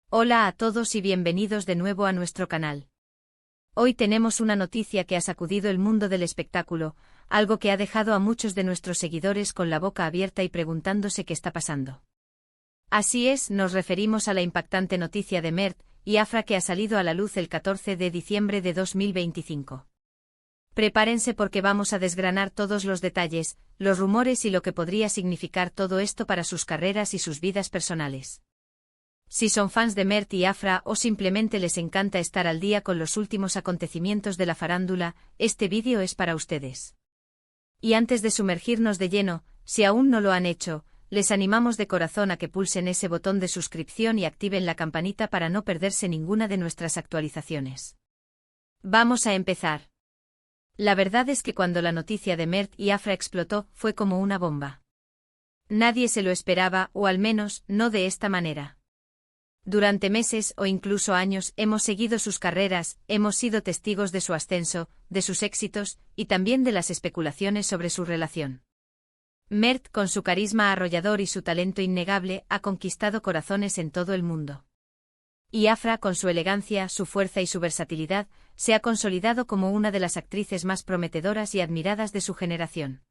Hola a todos y bienvenidos de nuevo a nuestro canal. Hoy tenemos una noticia que ha sacudido el mundo del espectáculo, algo que ha dejado a muchos de nuestros seguidores con la boca abierta y preguntándose qué está pasando. Así es, nos referimos a la impactante noticia de Mert y Afra que ha salido a la luz el 14 de diciembre de 2025. Prepárense porque vamos a desgranar todos los detalles, los rumores y lo que podría significar todo esto para sus carreras y sus vidas personales. Si son fans de Mert y Afra o simplemente les encanta estar al día con los últimos acontecimientos de la farándula, este vídeo es para ustedes. Y antes de sumergirnos de lleno, si aún no lo han hecho, les animamos de corazón a que pulsen ese botón de suscripción y activen la campanita para no perderse ninguna de nuestras actualizaciones. Vamos a empezar. La verdad es que cuando la noticia de Mert y Afra explotó, fue como una bomba. Nadie se lo esperaba, o al menos, no de esta manera. Durante meses o incluso años hemos seguido sus carreras, hemos sido testigos de su ascenso, de sus éxitos, y también de las especulaciones sobre su relación. Mert, con su carisma arrollador y su talento innegable, ha conquistado corazones en todo el mundo. Y Afra, con su elegancia, su fuerza y su versatilidad, se ha consolidado como una de las actrices más prometedoras y admiradas de su generación.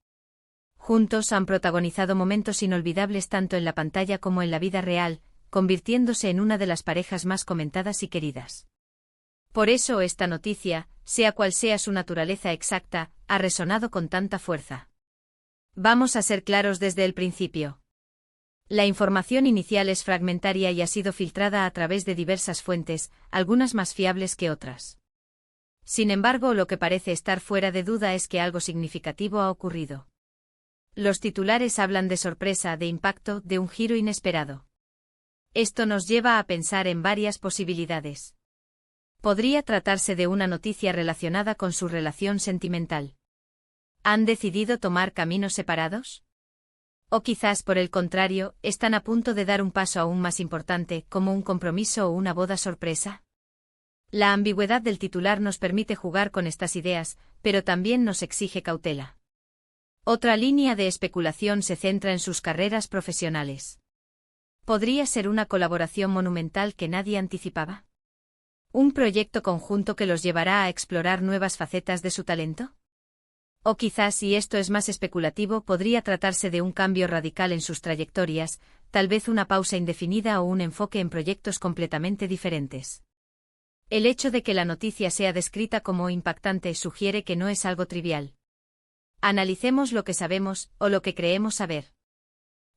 Juntos han protagonizado momentos inolvidables tanto en la pantalla como en la vida real, convirtiéndose en una de las parejas más comentadas y queridas. Por eso esta noticia, sea cual sea su naturaleza exacta, ha resonado con tanta fuerza. Vamos a ser claros desde el principio. La información inicial es fragmentaria y ha sido filtrada a través de diversas fuentes, algunas más fiables que otras. Sin embargo, lo que parece estar fuera de duda es que algo significativo ha ocurrido. Los titulares hablan de sorpresa, de impacto, de un giro inesperado. Esto nos lleva a pensar en varias posibilidades. Podría tratarse de una noticia relacionada con su relación sentimental. ¿Han decidido tomar caminos separados? O quizás por el contrario, están a punto de dar un paso aún más importante, como un compromiso o una boda sorpresa. La ambigüedad del titular nos permite jugar con estas ideas, pero también nos exige cautela. Otra línea de especulación se centra en sus carreras profesionales. ¿Podría ser una colaboración monumental que nadie anticipaba? ¿Un proyecto conjunto que los llevará a explorar nuevas facetas de su talento? O quizás, y esto es más especulativo, podría tratarse de un cambio radical en sus trayectorias, tal vez una pausa indefinida o un enfoque en proyectos completamente diferentes. El hecho de que la noticia sea descrita como impactante sugiere que no es algo trivial. Analicemos lo que sabemos, o lo que creemos saber.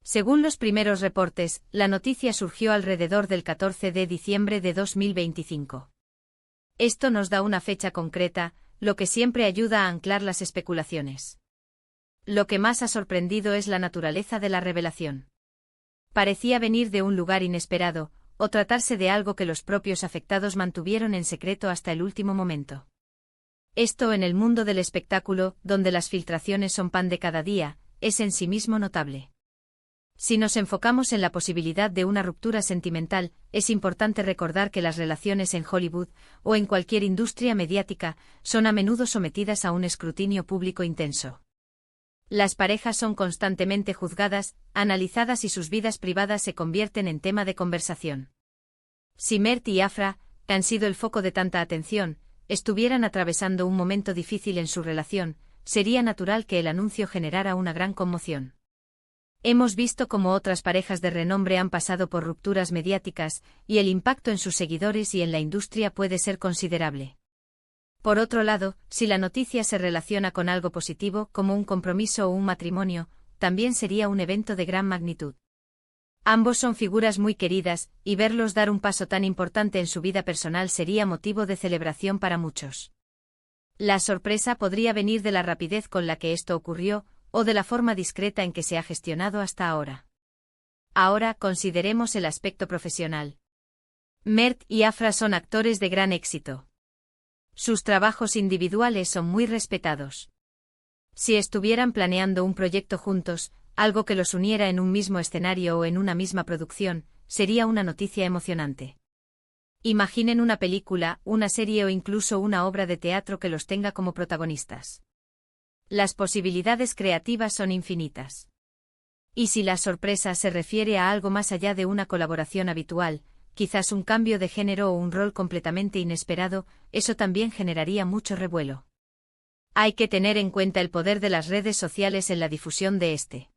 Según los primeros reportes, la noticia surgió alrededor del 14 de diciembre de 2025. Esto nos da una fecha concreta, lo que siempre ayuda a anclar las especulaciones. Lo que más ha sorprendido es la naturaleza de la revelación. Parecía venir de un lugar inesperado, o tratarse de algo que los propios afectados mantuvieron en secreto hasta el último momento. Esto en el mundo del espectáculo, donde las filtraciones son pan de cada día, es en sí mismo notable. Si nos enfocamos en la posibilidad de una ruptura sentimental, es importante recordar que las relaciones en Hollywood, o en cualquier industria mediática, son a menudo sometidas a un escrutinio público intenso. Las parejas son constantemente juzgadas, analizadas y sus vidas privadas se convierten en tema de conversación. Si Mert y Afra, que han sido el foco de tanta atención, estuvieran atravesando un momento difícil en su relación, sería natural que el anuncio generara una gran conmoción. Hemos visto cómo otras parejas de renombre han pasado por rupturas mediáticas, y el impacto en sus seguidores y en la industria puede ser considerable. Por otro lado, si la noticia se relaciona con algo positivo, como un compromiso o un matrimonio, también sería un evento de gran magnitud. Ambos son figuras muy queridas, y verlos dar un paso tan importante en su vida personal sería motivo de celebración para muchos. La sorpresa podría venir de la rapidez con la que esto ocurrió, o de la forma discreta en que se ha gestionado hasta ahora. Ahora consideremos el aspecto profesional. Mert y Afra son actores de gran éxito. Sus trabajos individuales son muy respetados. Si estuvieran planeando un proyecto juntos, algo que los uniera en un mismo escenario o en una misma producción, sería una noticia emocionante. Imaginen una película, una serie o incluso una obra de teatro que los tenga como protagonistas. Las posibilidades creativas son infinitas. Y si la sorpresa se refiere a algo más allá de una colaboración habitual, quizás un cambio de género o un rol completamente inesperado, eso también generaría mucho revuelo. Hay que tener en cuenta el poder de las redes sociales en la difusión de este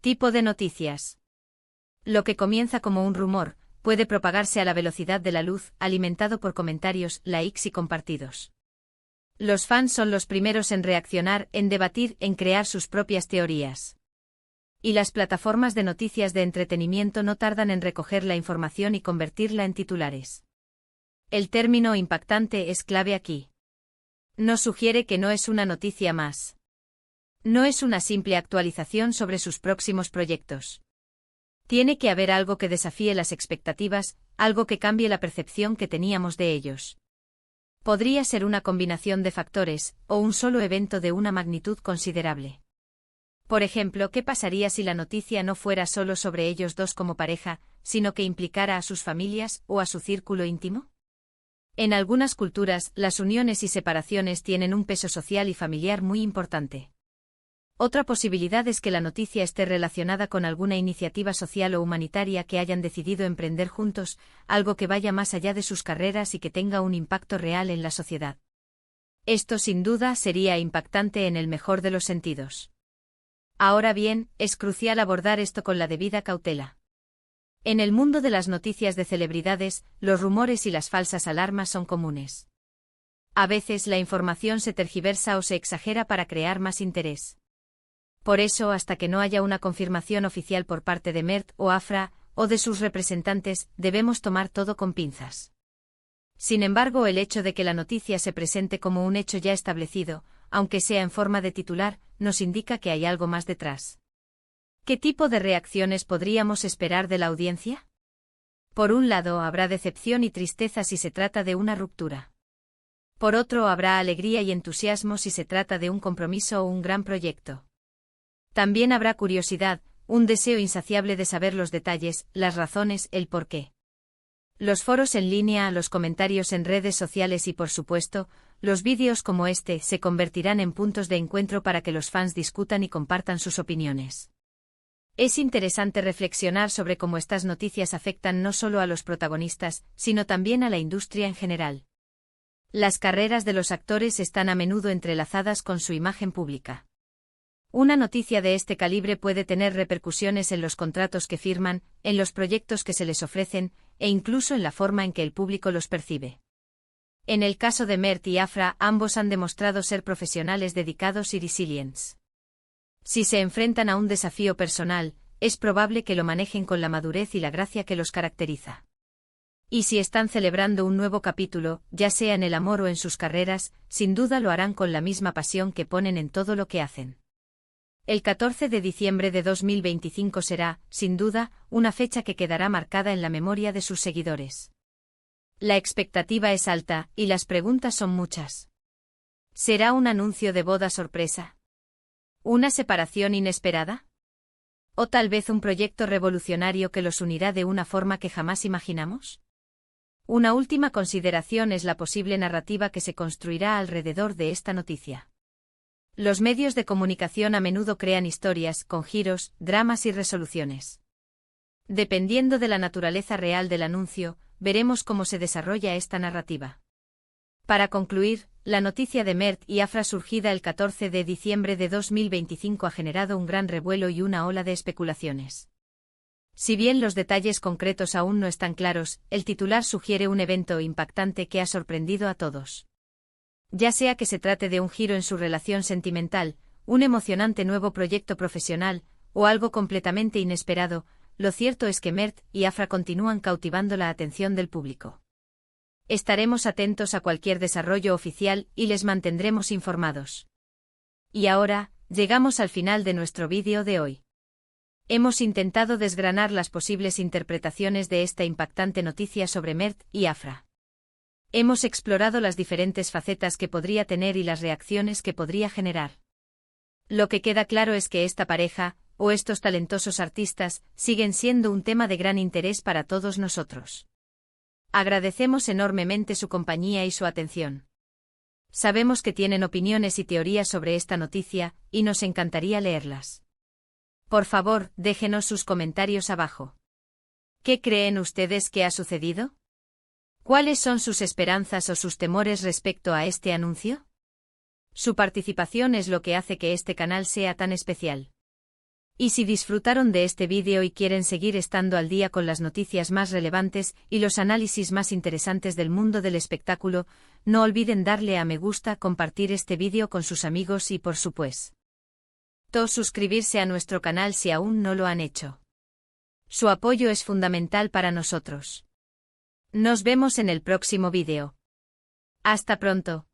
tipo de noticias. Lo que comienza como un rumor, puede propagarse a la velocidad de la luz, alimentado por comentarios, likes y compartidos. Los fans son los primeros en reaccionar, en debatir, en crear sus propias teorías. Y las plataformas de noticias de entretenimiento no tardan en recoger la información y convertirla en titulares. El término impactante es clave aquí. Nos sugiere que no es una noticia más. No es una simple actualización sobre sus próximos proyectos. Tiene que haber algo que desafíe las expectativas, algo que cambie la percepción que teníamos de ellos. Podría ser una combinación de factores, o un solo evento de una magnitud considerable. Por ejemplo, ¿qué pasaría si la noticia no fuera solo sobre ellos dos como pareja, sino que implicara a sus familias o a su círculo íntimo? En algunas culturas, las uniones y separaciones tienen un peso social y familiar muy importante. Otra posibilidad es que la noticia esté relacionada con alguna iniciativa social o humanitaria que hayan decidido emprender juntos, algo que vaya más allá de sus carreras y que tenga un impacto real en la sociedad. Esto sin duda sería impactante en el mejor de los sentidos. Ahora bien, es crucial abordar esto con la debida cautela. En el mundo de las noticias de celebridades, los rumores y las falsas alarmas son comunes. A veces la información se tergiversa o se exagera para crear más interés. Por eso, hasta que no haya una confirmación oficial por parte de Mert o Afra, o de sus representantes, debemos tomar todo con pinzas. Sin embargo, el hecho de que la noticia se presente como un hecho ya establecido, aunque sea en forma de titular, nos indica que hay algo más detrás. ¿Qué tipo de reacciones podríamos esperar de la audiencia? Por un lado, habrá decepción y tristeza si se trata de una ruptura. Por otro, habrá alegría y entusiasmo si se trata de un compromiso o un gran proyecto. También habrá curiosidad, un deseo insaciable de saber los detalles, las razones, el porqué. Los foros en línea, los comentarios en redes sociales y por supuesto, los vídeos como este se convertirán en puntos de encuentro para que los fans discutan y compartan sus opiniones. Es interesante reflexionar sobre cómo estas noticias afectan no solo a los protagonistas, sino también a la industria en general. Las carreras de los actores están a menudo entrelazadas con su imagen pública. Una noticia de este calibre puede tener repercusiones en los contratos que firman, en los proyectos que se les ofrecen, e incluso en la forma en que el público los percibe. En el caso de Mert y Afra, ambos han demostrado ser profesionales dedicados y resilientes. Si se enfrentan a un desafío personal, es probable que lo manejen con la madurez y la gracia que los caracteriza. Y si están celebrando un nuevo capítulo, ya sea en el amor o en sus carreras, sin duda lo harán con la misma pasión que ponen en todo lo que hacen. El 14 de diciembre de 2025 será, sin duda, una fecha que quedará marcada en la memoria de sus seguidores. La expectativa es alta, y las preguntas son muchas. ¿Será un anuncio de boda sorpresa? ¿Una separación inesperada? ¿O tal vez un proyecto revolucionario que los unirá de una forma que jamás imaginamos? Una última consideración es la posible narrativa que se construirá alrededor de esta noticia. Los medios de comunicación a menudo crean historias, con giros, dramas y resoluciones. Dependiendo de la naturaleza real del anuncio, veremos cómo se desarrolla esta narrativa. Para concluir, la noticia de Mert y Afra surgida el 14 de diciembre de 2025 ha generado un gran revuelo y una ola de especulaciones. Si bien los detalles concretos aún no están claros, el titular sugiere un evento impactante que ha sorprendido a todos. Ya sea que se trate de un giro en su relación sentimental, un emocionante nuevo proyecto profesional, o algo completamente inesperado, lo cierto es que Mert y Afra continúan cautivando la atención del público. Estaremos atentos a cualquier desarrollo oficial y les mantendremos informados. Y ahora, llegamos al final de nuestro vídeo de hoy. Hemos intentado desgranar las posibles interpretaciones de esta impactante noticia sobre Mert y Afra. Hemos explorado las diferentes facetas que podría tener y las reacciones que podría generar. Lo que queda claro es que esta pareja, o estos talentosos artistas, siguen siendo un tema de gran interés para todos nosotros. Agradecemos enormemente su compañía y su atención. Sabemos que tienen opiniones y teorías sobre esta noticia, y nos encantaría leerlas. Por favor, déjenos sus comentarios abajo. ¿Qué creen ustedes que ha sucedido? ¿Cuáles son sus esperanzas o sus temores respecto a este anuncio? Su participación es lo que hace que este canal sea tan especial. Y si disfrutaron de este vídeo y quieren seguir estando al día con las noticias más relevantes y los análisis más interesantes del mundo del espectáculo, no olviden darle a me gusta, compartir este vídeo con sus amigos y por supuesto, suscribirse a nuestro canal si aún no lo han hecho. Su apoyo es fundamental para nosotros. Nos vemos en el próximo vídeo. Hasta pronto.